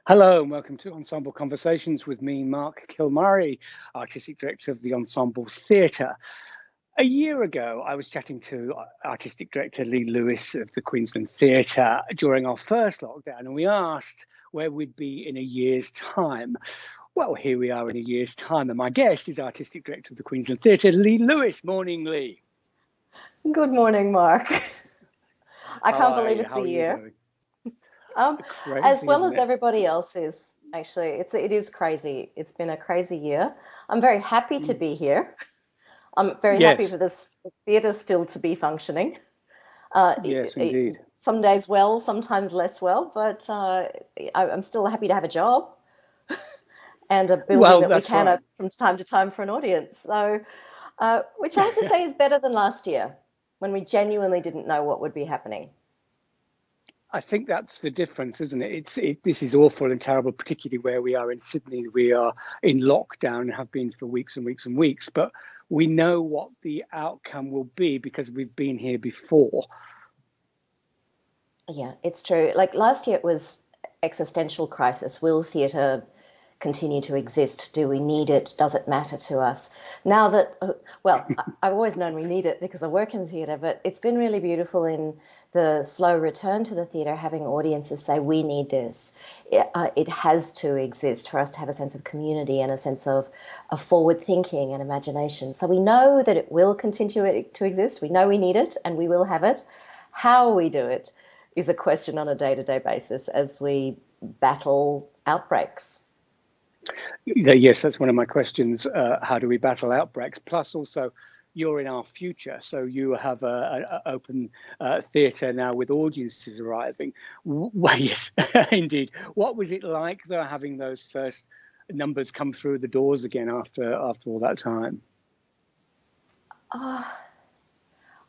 Hello and welcome to Ensemble Conversations with me, Mark Kilmurry, Artistic Director of the Ensemble Theatre. A year ago, I was chatting to Artistic Director Lee Lewis of the Queensland Theatre during our first lockdown, and we asked where we'd be in a year's time. Well, here we are in a year's time, and my guest is Artistic Director of the Queensland Theatre, Lee Lewis. Morning, Lee. Good morning, Mark. I can't believe it's How a are you year. doing? As Crazy, well isn't as it? everybody else is, actually. It is crazy. It's been a crazy year. I'm very happy to be here. I'm very happy Yes, for this theatre still to be functioning. yes, indeed. Some days well, sometimes less well, but I'm still happy to have a job and a building Well, that we that's can right. open from time to time for an audience. So, which I have to say is better than last year when we genuinely didn't know what would be happening. I think that's the difference, isn't it? This is awful and terrible, particularly where we are in Sydney. We are in lockdown and have been for weeks and weeks and weeks, but we know what the outcome will be because we've been here before. Yeah, it's true. Like last year, it was existential crisis. Will theatre continue to exist? Do we need it? Does it matter to us? Now that, I've always known we need it because I work in theatre, but it's been really beautiful in the slow return to the theatre, having audiences say, we need this. It has to exist for us to have a sense of community and a sense of forward thinking and imagination. So we know that it will continue to exist. We know we need it and we will have it. How we do it is a question on a day-to-day basis as we battle outbreaks. Yes, that's one of my questions. How do we battle outbreaks? Plus, also, you're in our future, so you have a open theatre now with audiences arriving. Well, yes, indeed. What was it like, though, having those first numbers come through the doors again after all that time? Oh,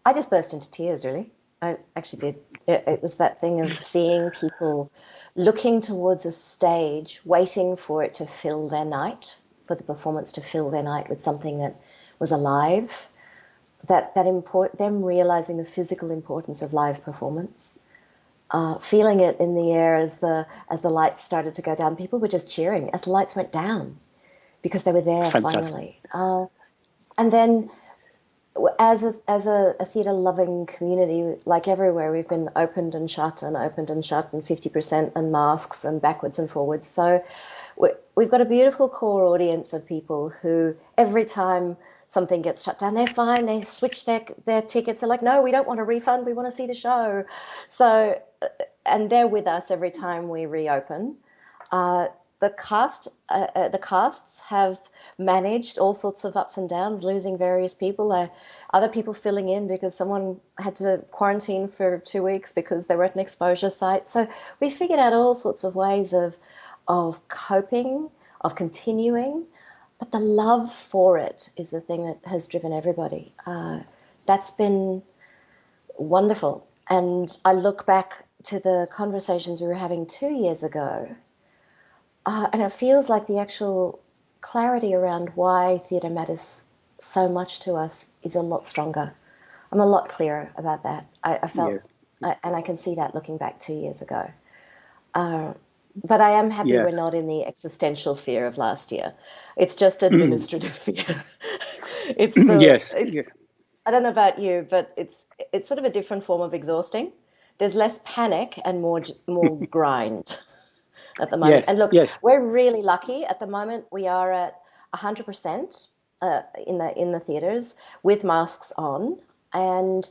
I just burst into tears, really. I actually did. It was that thing of seeing people looking towards a stage, waiting for it to fill their night, for the performance to fill their night with something that was alive. Them realizing the physical importance of live performance, feeling it in the air as the lights started to go down. People were just cheering as the lights went down because they were there Fantastic. finally. And then as a theatre loving community, like everywhere, we've been opened and shut and 50% and masks and backwards and forwards. So we've got a beautiful core audience of people who every time something gets shut down, they're fine. They switch their tickets. They're like, no, we don't want a refund. We want to see the show. So, and they're with us every time we reopen. Uh, the casts have managed all sorts of ups and downs, losing various people, other people filling in because someone had to quarantine for 2 weeks because they were at an exposure site. So we figured out all sorts of ways of coping, of continuing, but the love for it is the thing that has driven everybody. That's been wonderful. And I look back to the conversations we were having 2 years ago. And it feels like the actual clarity around why theatre matters so much to us is a lot stronger. I'm a lot clearer about that. I felt, Yes, and I can see that looking back 2 years ago. But I am happy we're yes, not in the existential fear of last year. It's just mm, administrative fear. yes, It's, yes, I don't know about you, but it's sort of a different form of exhausting. There's less panic and more grind at the moment. yes, And look, yes. we're really lucky at the moment. We are at 100% in the theatres with masks on, and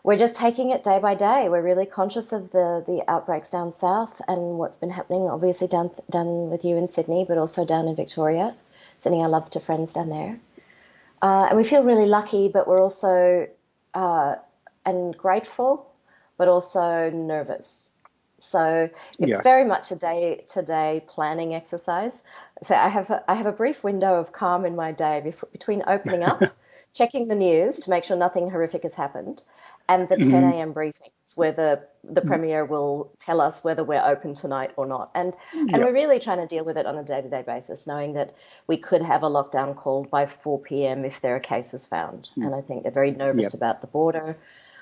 we're just taking it day by day. We're really conscious of the outbreaks down south and what's been happening, obviously down with you in Sydney, but also down in Victoria, sending our love to friends down there. And we feel really lucky, but we're also and grateful, but also nervous. So it's Yes. very much a day-to-day planning exercise. So I have a brief window of calm in my day between opening up, checking the news to make sure nothing horrific has happened, and the 10 Mhm. a.m. briefings where the premier will tell us whether we're open tonight or not. And Yeah. we're really trying to deal with it on a day-to-day basis, knowing that we could have a lockdown called by 4 p.m. if there are cases found. Mm. And I think they're very Yeah. nervous about the border.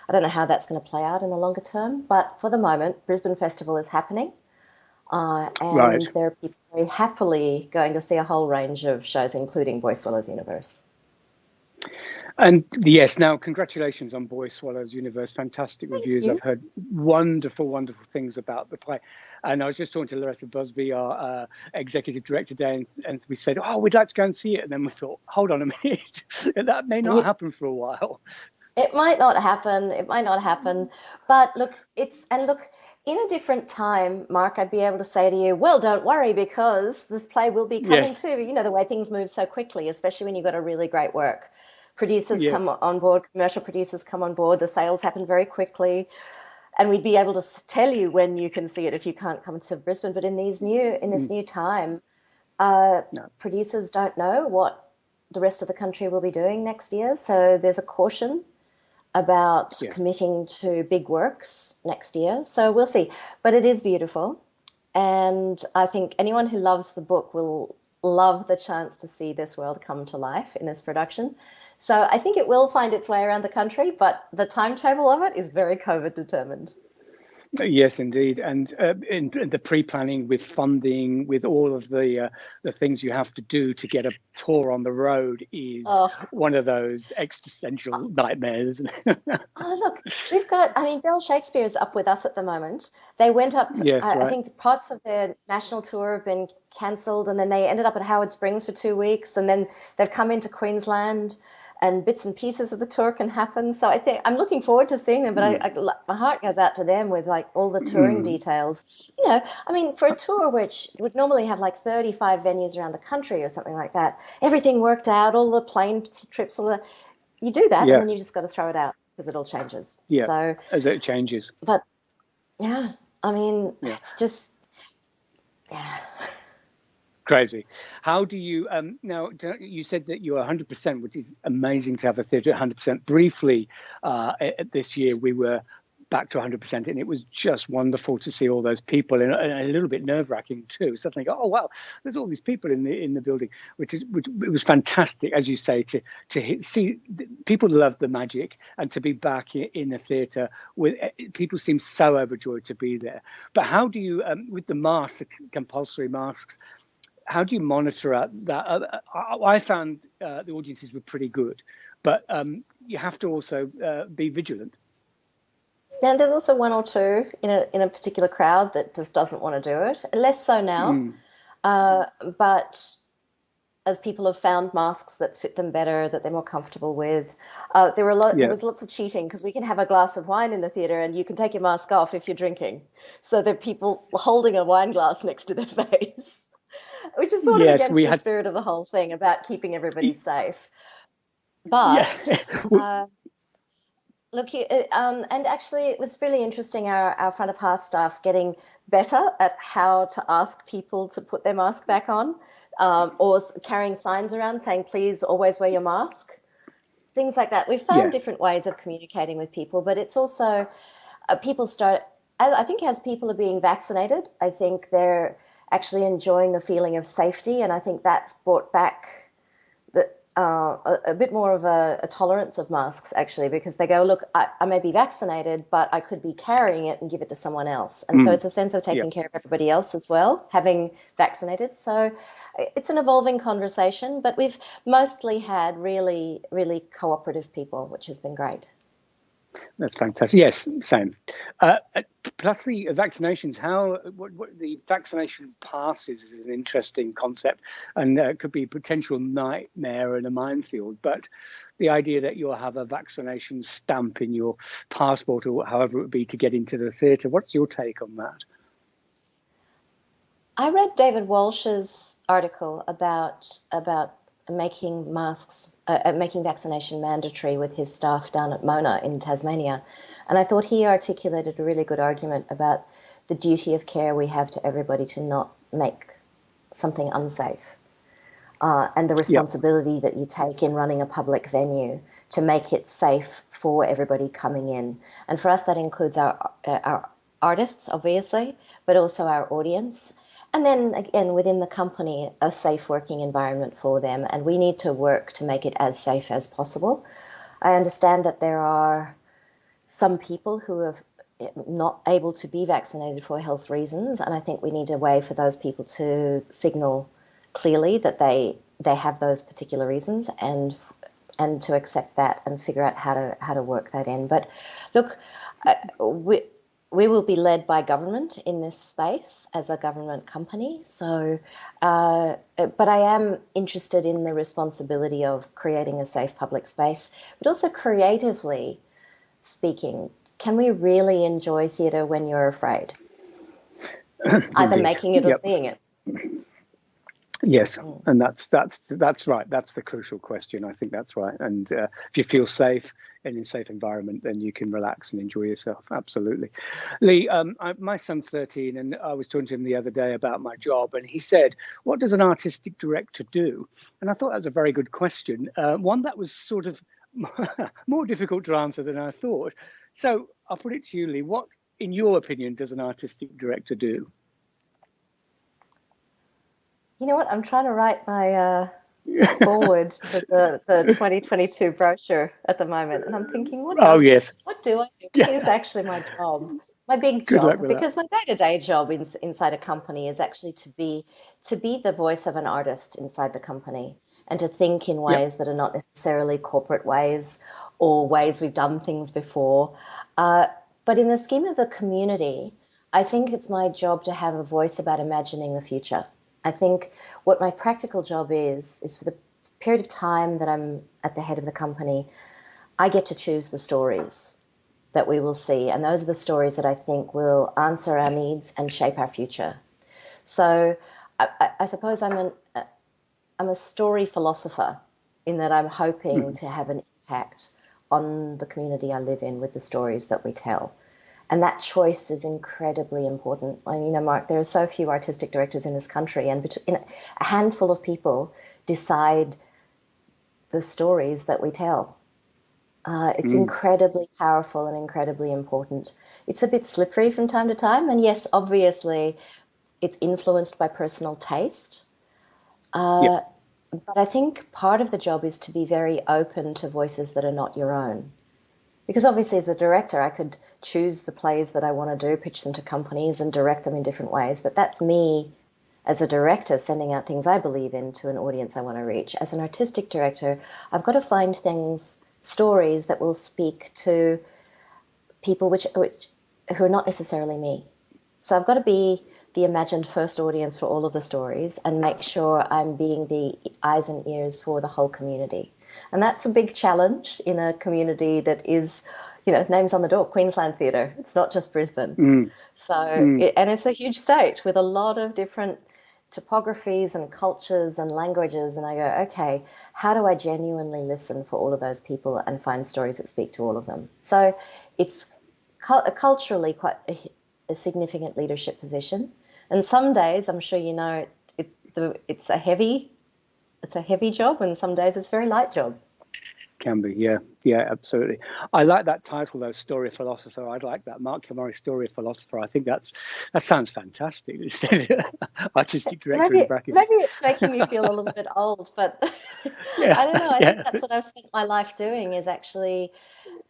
I don't know how that's going to play out in the longer term, but for the moment, Brisbane Festival is happening. And there are people very happily going to see a whole range of shows, including Boy Swallows Universe. And yes, now congratulations on Boy Swallows Universe. Fantastic reviews. I've heard wonderful, wonderful things about the play. And I was just talking to Loretta Busby, our executive director today, and we said, oh, we'd like to go and see it. And then we thought, hold on a minute, that may not happen for a while. It might not happen. It might not happen. But look, in a different time, Mark, I'd be able to say to you, well, don't worry, because this play will be coming too. You know, the way things move so quickly, especially when you've got a really great work. Producers come on board, commercial producers come on board, the sales happen very quickly. And we'd be able to tell you when you can see it if you can't come to Brisbane. But in this new time, producers don't know what the rest of the country will be doing next year. So there's a caution about committing to big works next year. So we'll see. But it is beautiful. And I think anyone who loves the book will love the chance to see this world come to life in this production. So I think it will find its way around the country, but the timetable of it is very COVID determined. Yes, indeed. And in the pre-planning with funding, with all of the things you have to do to get a tour on the road is one of those existential nightmares. Look, Bill Shakespeare is up with us at the moment. They went up, I think parts of their national tour have been cancelled, and then they ended up at Howard Springs for 2 weeks, and then they've come into Queensland, and bits and pieces of the tour can happen. So I think I'm looking forward to seeing them, but my heart goes out to them with like all the touring details. You know, I mean, for a tour which would normally have like 35 venues around the country or something like that, everything worked out, all the plane trips, you do that, and then you just got to throw it out because it all changes. Yeah, so, as it changes. But it's just, crazy. How do you now? You said that you are 100%, which is amazing to have a theatre at 100%. Briefly, this year we were back to 100%, and it was just wonderful to see all those people, and a little bit nerve-wracking too. Suddenly, go, oh wow, there's all these people in the building, which it was fantastic, as you say, to see people love the magic, and to be back in the theatre with people seem so overjoyed to be there. But how do you, with the masks, the compulsory masks? How do you monitor that? I found the audiences were pretty good, but you have to also be vigilant. Now, there's also one or two in a particular crowd that just doesn't want to do it. Less so now, but as people have found masks that fit them better, that they're more comfortable with, there was lots of cheating, because we can have a glass of wine in the theatre and you can take your mask off if you're drinking. So there are people holding a wine glass next to their face. Which is sort of against the spirit of the whole thing about keeping everybody safe. But look, and actually it was really interesting, our front of house staff getting better at how to ask people to put their mask back on, or carrying signs around saying, please always wear your mask. Things like that. We've found different ways of communicating with people, but it's also I think as people are being vaccinated, I think they're actually enjoying the feeling of safety, and I think that's brought back a bit more of a tolerance of masks, actually, because they go, look, I may be vaccinated, but I could be carrying it and give it to someone else. And so it's a sense of taking care of everybody else as well, having vaccinated. So it's an evolving conversation, but we've mostly had really, really cooperative people, which has been great. That's fantastic. Yes, same. Plus the vaccinations, what the vaccination passes is an interesting concept, and could be a potential nightmare and a minefield. But the idea that you'll have a vaccination stamp in your passport, or however it would be, to get into the theatre, what's your take on that? I read David Walsh's article about making masks, making vaccination mandatory with his staff down at Mona in Tasmania. And I thought he articulated a really good argument about the duty of care we have to everybody to not make something unsafe, and the responsibility that you take in running a public venue to make it safe for everybody coming in. And for us, that includes our artists, obviously, but also our audience. And then again, within the company, a safe working environment for them. And we need to work to make it as safe as possible. I understand that there are some people who have not able to be vaccinated for health reasons, and I think we need a way for those people to signal clearly that they have those particular reasons, and to accept that and figure out how to work that in. But look, we will be led by government in this space as a government company. So, but I am interested in the responsibility of creating a safe public space, but also creatively speaking. Can we really enjoy theatre when you're afraid? Either making it or seeing it. Yes, and that's right. That's the crucial question. I think that's right. And if you feel safe and in a safe environment, then you can relax and enjoy yourself. Absolutely. Lee, my son's 13, and I was talking to him the other day about my job, and he said, "What does an artistic director do?" And I thought that was a very good question. One that was sort of more difficult to answer than I thought. So I'll put it to you, Lee. What, in your opinion, does an artistic director do? You know what? I'm trying to write my forward to the 2022 brochure at the moment, and I'm thinking, what do I do? Here's actually my job, my big job, because my day-to-day job inside a company is actually to be the voice of an artist inside the company, and to think in ways that are not necessarily corporate ways or ways we've done things before. But in the scheme of the community, I think it's my job to have a voice about imagining the future. I think what my practical job is for the period of time that I'm at the head of the company, I get to choose the stories that we will see. And those are the stories that I think will answer our needs and shape our future. So I suppose I'm a story philosopher, in that I'm hoping to have an impact on the community I live in with the stories that we tell. And that choice is incredibly important. I mean, Mark, there are so few artistic directors in this country, and a handful of people decide the stories that we tell. It's incredibly powerful and incredibly important. It's a bit slippery from time to time, and yes, obviously, it's influenced by personal taste. But I think part of the job is to be very open to voices that are not your own. Because obviously, as a director, I could choose the plays that I want to do, pitch them to companies and direct them in different ways. But that's me as a director sending out things I believe in to an audience I want to reach. As an artistic director, I've got to find stories that will speak to people who are not necessarily me. So I've got to be the imagined first audience for all of the stories and make sure I'm being the eyes and ears for the whole community. And that's a big challenge in a community that is, names on the door, Queensland theatre. It's not just Brisbane. And it's a huge state with a lot of different topographies and cultures and languages. And I go, okay, how do I genuinely listen for all of those people and find stories that speak to all of them? So it's culturally quite a significant leadership position. And some days, I'm sure you know, it's a heavy job, and some days it's a very light job. Can be, yeah, absolutely. I like that title, though, Story Philosopher. I'd like that, Mark Kilmurry, Story Philosopher. I think that sounds fantastic. Artistic director in brackets. Maybe it's making me feel a little bit old, but I don't know. I think that's what I've spent my life doing, is actually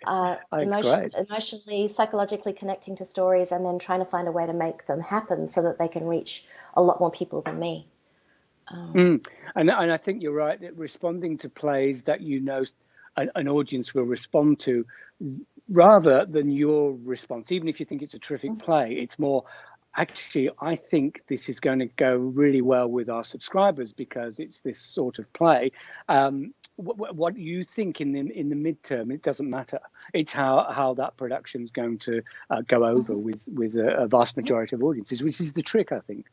emotionally, psychologically connecting to stories, and then trying to find a way to make them happen so that they can reach a lot more people than me. And I think you're right, that responding to plays that an audience will respond to, rather than your response, even if you think it's a terrific play, it's more, actually, I think this is going to go really well with our subscribers because it's this sort of play. What you think in the midterm, it doesn't matter. It's how that production's going to go over with a vast majority of audiences, which is the trick, I think.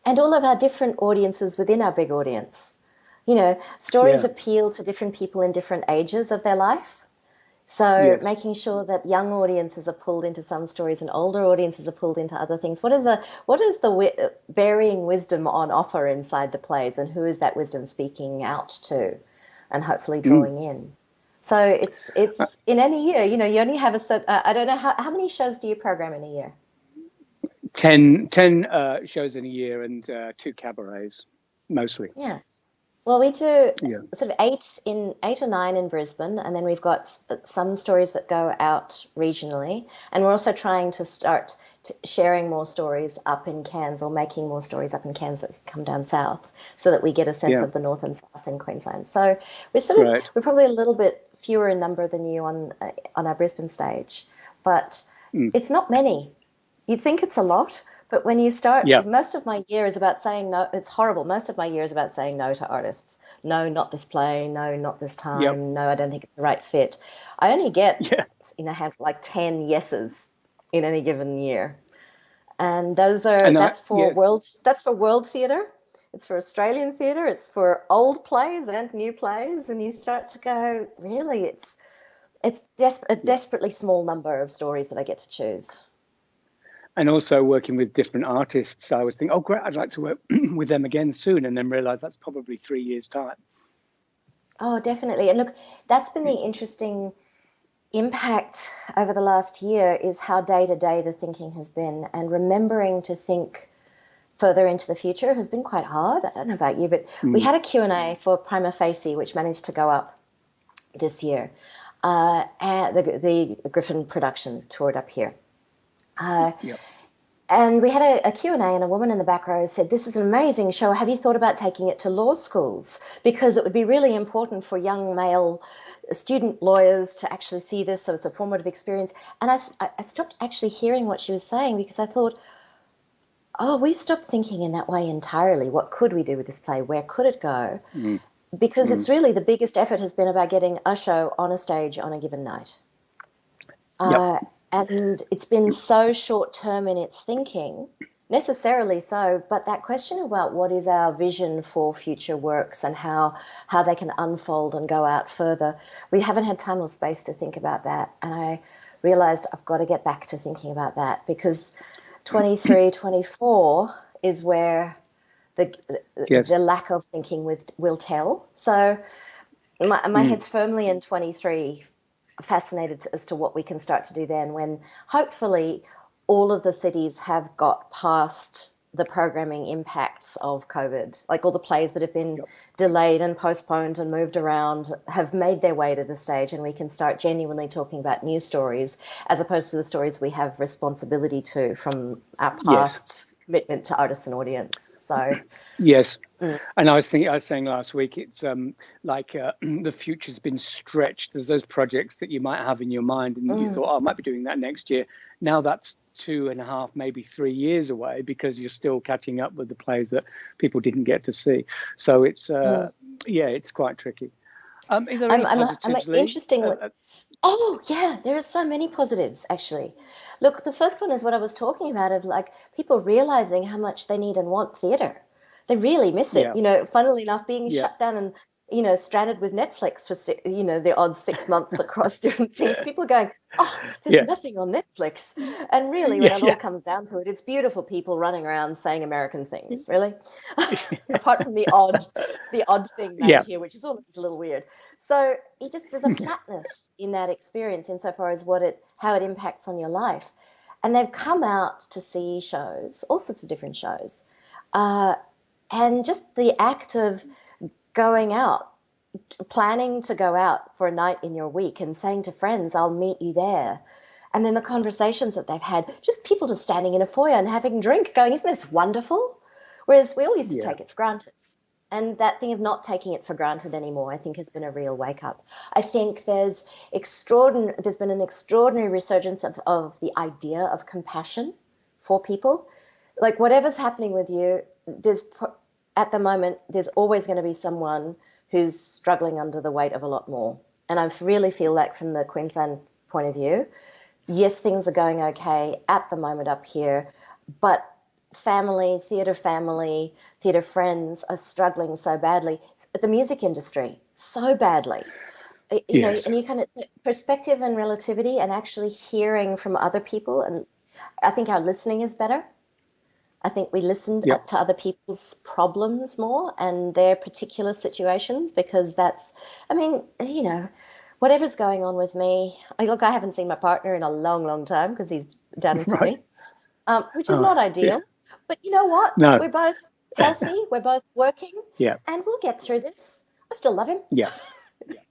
And all of our different audiences within our big audience. Stories appeal to different people in different ages of their life. So making sure that young audiences are pulled into some stories and older audiences are pulled into other things. What is the varying wisdom on offer inside the plays, and who is that wisdom speaking out to and hopefully drawing in? So it's in any year, you only have I don't know, how many shows do you program in a year? 10 shows in a year and 2 cabarets, mostly. Yeah. Well, we do Yeah. sort of eight or nine in Brisbane, and then we've got some stories that go out regionally, and we're also trying to start sharing more stories up in Cairns, or making more stories up in Cairns that come down south, so that we get a sense Yeah. of the north and south in Queensland. So Right. we're probably a little bit fewer in number than you on our Brisbane stage, but Mm. it's not many. You'd think it's a lot, but when you start, Yeah. most of my year is about saying no. It's horrible. Most of my year is about saying no to artists. No, not this play. No, not this Yep. time. No, I don't think it's the right fit. I only get, Yeah. have like 10 yeses in any given year. And And yes. that's for world theatre. It's for Australian theatre. It's for old plays and new plays. And you start to go, really, it's a Yeah. desperately small number of stories that I get to choose. And also working with different artists, I was thinking, oh, great, I'd like to work with them again soon, and then realize that's probably 3 years' time. Oh, definitely. And look, that's been the interesting impact over the last year, is how day to day the thinking has been, and remembering to think further into the future has been quite hard. I don't know about you, but we Mm. had a Q&A for Prima Facie, which managed to go up this year. And the Griffin production toured up here. Yep. And we had a Q&A, and a woman in the back row said, "This is an amazing show. Have you thought about taking it to law schools? Because it would be really important for young male student lawyers to actually see this, so it's a formative experience." And I stopped actually hearing what she was saying, because I thought, oh, we've stopped thinking in that way entirely. What could we do with this play? Where could it go? Mm. Because Mm. it's really, the biggest effort has been about getting a show on a stage on a given night. Yep. And it's been so short term in its thinking, necessarily so, but that question about what is our vision for future works and how they can unfold and go out further, we haven't had time or space to think about that. And I realized I've got to get back to thinking about that, because 23, 24 is where Yes. the lack of thinking will tell. So my head's firmly in 23, fascinated as to what we can start to do then, when hopefully all of the cities have got past the programming impacts of COVID. Like, all the plays that have been Yep. delayed and postponed and moved around have made their way to the stage, and we can start genuinely talking about new stories, as opposed to the stories we have responsibility to from our Yes. past commitment to artists and audience. So Yes. And I was saying last week, it's like the future's been stretched. There's those projects that you might have in your mind, and you thought, oh, I might be doing that next year. Now that's 2.5, maybe 3 years away, because you're still catching up with the plays that people didn't get to see. So it's it's quite tricky. Are there any positives, Lee? interestingly. Oh, yeah, there are so many positives, actually. Look, the first one is what I was talking about, of like people realizing how much they need and want theatre. They really miss it. Yeah. Funnily enough, being Yeah. shut down and, stranded with Netflix for, the odd 6 months across different things. People are going, oh, there's Yeah. nothing on Netflix. And really, when it all comes down to it, it's beautiful people running around saying American things, really. Apart from the odd thing made Yeah. here, which is always a little weird. So there's a flatness in that experience, insofar as how it impacts on your life. And they've come out to see shows, all sorts of different shows. And just the act of going out, planning to go out for a night in your week and saying to friends, I'll meet you there. And then the conversations that they've had, just people just standing in a foyer and having a drink going, isn't this wonderful? Whereas we all used to take it for granted. And that thing of not taking it for granted anymore, I think, has been a real wake up. I think there's been an extraordinary resurgence of the idea of compassion for people. Like, whatever's happening with you, at the moment, there's always going to be someone who's struggling under the weight of a lot more. And I really feel like, from the Queensland point of view, yes, things are going okay at the moment up here, but theatre friends are struggling so badly. The music industry, so badly. Yes. And you kind of, perspective and relativity, and actually hearing from other people. And I think our listening is better. I think we listened to other people's problems more and their particular situations, because whatever's going on with me. I haven't seen my partner in a long, long time, because he's down in Sydney, which is not ideal. Yeah. But you know what? No. We're both healthy, we're both working, Yeah. and we'll get through this. I still love him. Yeah.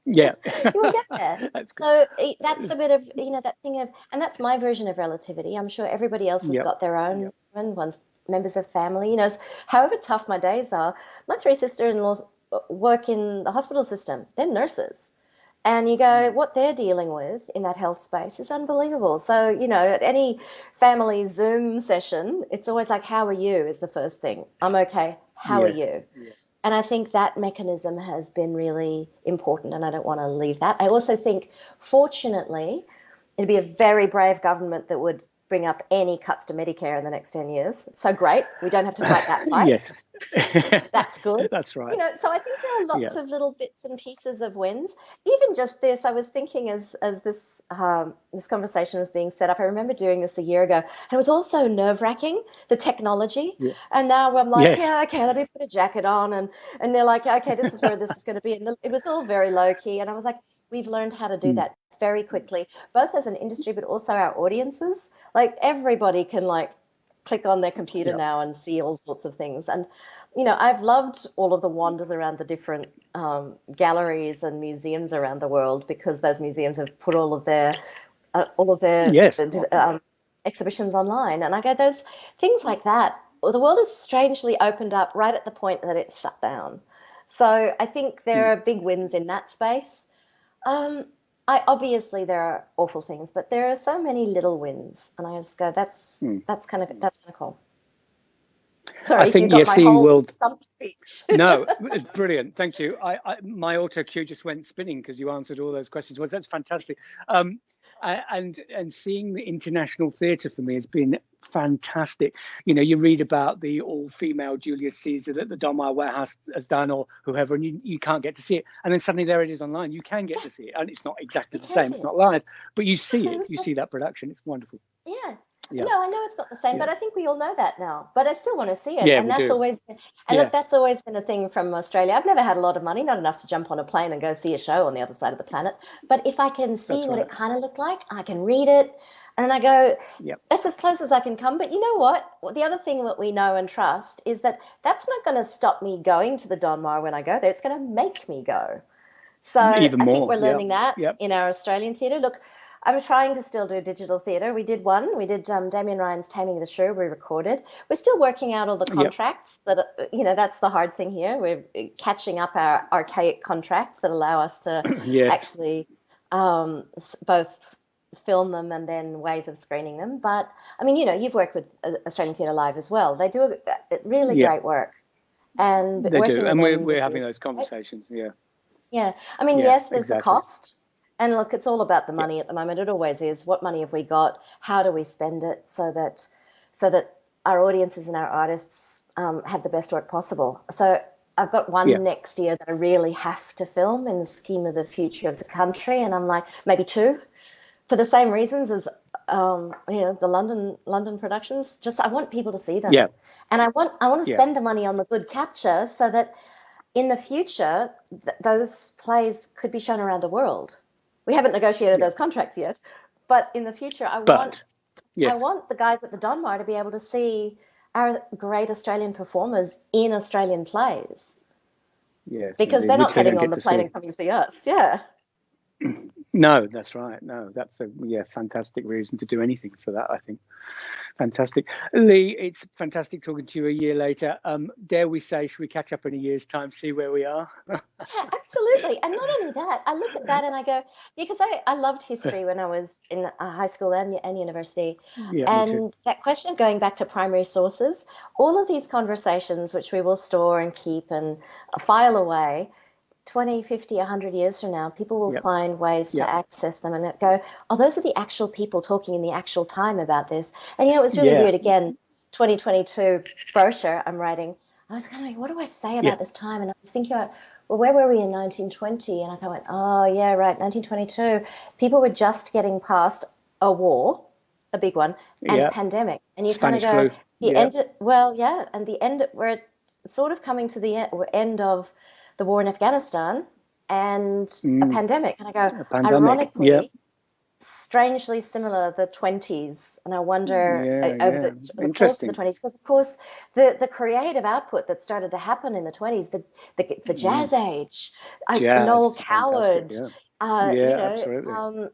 Yeah. You will get there. That's good. So that's a bit of, that thing of, and that's my version of relativity. I'm sure everybody else has got their own ones, members of family. However tough my days are, my 3 sister-in-laws work in the hospital system. They're nurses. And you go, what they're dealing with in that health space is unbelievable. So, at any family Zoom session, it's always like, how are you is the first thing. I'm okay. How are you? Yeah. And I think that mechanism has been really important, and I don't want to leave that. I also think, fortunately, it'd be a very brave government that would bring up any cuts to Medicare in the next 10 years. So great. We don't have to fight that fight. Yes. That's good. That's right. So I think there are lots of little bits and pieces of wins. Even just this, I was thinking as this conversation was being set up, I remember doing this a year ago, and it was also nerve-wracking, the technology. Yeah. And now I'm like, okay, let me put a jacket on. And they're like, okay, this is where this is going to be. And it was all very low-key. And I was like, we've learned how to do that very quickly, both as an industry, but also our audiences. Like everybody can click on their computer now and see all sorts of things. And, I've loved all of the wanders around the different galleries and museums around the world, because those museums have put all of their exhibitions online. And I go, those things like that, the world has strangely opened up right at the point that it's shut down. So I think there are big wins in that space. Obviously there are awful things, but there are so many little wins, and I just go, that's kind of cool. Sorry, I think you got my whole world stump speech. No, it's brilliant. Thank you. My auto cue just went spinning because you answered all those questions. Well, that's fantastic. And seeing the international theatre for me has been fantastic. You read about the all-female Julius Caesar that the Donmar Warehouse has done, or whoever, and you can't get to see it. And then suddenly there it is online. You can get to see it, and it's not exactly the same. It's not live, but you see it. You see that production. It's wonderful. Yeah. No, I know it's not the same, but I think we all know that now. But I still want to see it, and that's always look, that's always been a thing from Australia. I've never had a lot of money, not enough to jump on a plane and go see a show on the other side of the planet. But if I can see what it kind of looked like, I can read it, and I go, that's as close as I can come. But you know what? The other thing that we know and trust is that that's not going to stop me going to the Donmar when I go there. It's going to make me go. So I think we're learning that in our Australian theatre. Look, I'm trying to still do digital theatre. We did Damien Ryan's Taming the Shrew. We recorded. We're still working out all the contracts that, that's the hard thing here. We're catching up our archaic contracts that allow us to actually both film them and then ways of screening them. But, I mean, you've worked with Australian Theatre Live as well. They do really great work. And they do. And we're having those conversations. Yeah. Yeah. I mean, yes, there's the cost. And look, it's all about the money at the moment. It always is. What money have we got? How do we spend it so that our audiences and our artists have the best work possible? So I've got one next year that I really have to film in the scheme of the future of the country, and I'm like, maybe 2, for the same reasons as the London productions. Just I want people to see them, and I want to spend the money on the good capture so that in the future those plays could be shown around the world. We haven't negotiated those contracts yet, but in the future, I want the guys at the Donmar to be able to see our great Australian performers in Australian plays. Yeah, because they're not getting on the plane and coming to see us. Yeah. No, that's right. No, that's a fantastic reason to do anything for that, I think. Fantastic. Lee, it's fantastic talking to you a year later. Dare we say, should we catch up in a year's time, see where we are? Yeah, absolutely. And not only that, I look at that and I go, because I loved history when I was in high school and university. Yeah, and that question of going back to primary sources, all of these conversations, which we will store and keep and file away, 20, 50, 100 years from now, people will find ways to access them and go, oh, those are the actual people talking in the actual time about this. And, it was really weird. Again, 2022 brochure I'm writing, I was kind of like, what do I say about this time? And I was thinking about, well, where were we in 1920? And I kind of went, oh, yeah, right, 1922. People were just getting past a war, a big one, and a pandemic. And you kind of go, we're sort of coming to the end of the war in Afghanistan and a pandemic. And I go, ironically, strangely similar, the 20s, and I wonder over the course of the 20s, because of course the creative output that started to happen in the 20s, the jazz age, Noel Coward, absolutely.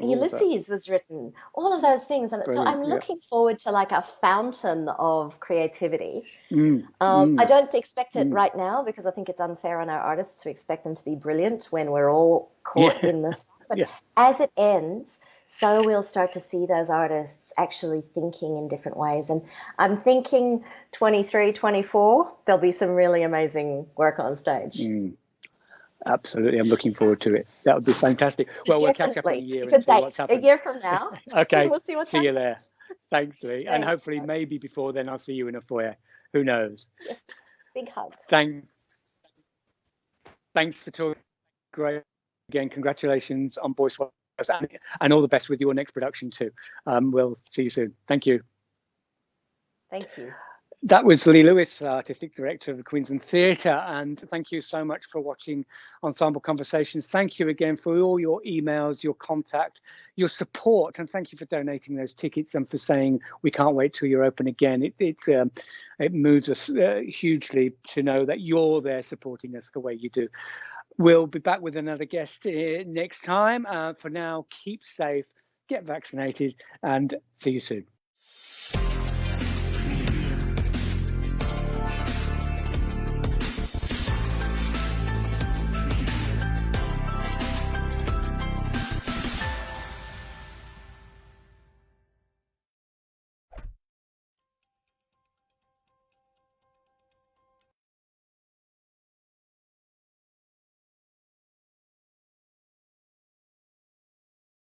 Ulysses was written, all of those things, and so I'm looking forward to like a fountain of creativity. I don't expect it right now, because I think it's unfair on our artists to expect them to be brilliant when we're all caught in this. But as it ends, so we'll start to see those artists actually thinking in different ways. And I'm thinking 23, 24, there'll be some really amazing work on stage. Absolutely. I'm looking forward to it. That would be fantastic. Well, we'll catch up in a year and see what's happened. A year from now. Okay. We'll see what's happened. See you there. Thanks, Lee. Thanks. And hopefully maybe before then I'll see you in a foyer. Who knows? Yes. Big hug. Thanks for talking. Great. Again, congratulations on Boyce and all the best with your next production too. We'll see you soon. Thank you. Thank you. That was Lee Lewis, Artistic Director of the Queensland Theatre, and thank you so much for watching Ensemble Conversations. Thank you again for all your emails, your contact, your support, and thank you for donating those tickets and for saying we can't wait till you're open again. It moves us hugely to know that you're there supporting us the way you do. We'll be back with another guest next time. For now, keep safe, get vaccinated, and see you soon.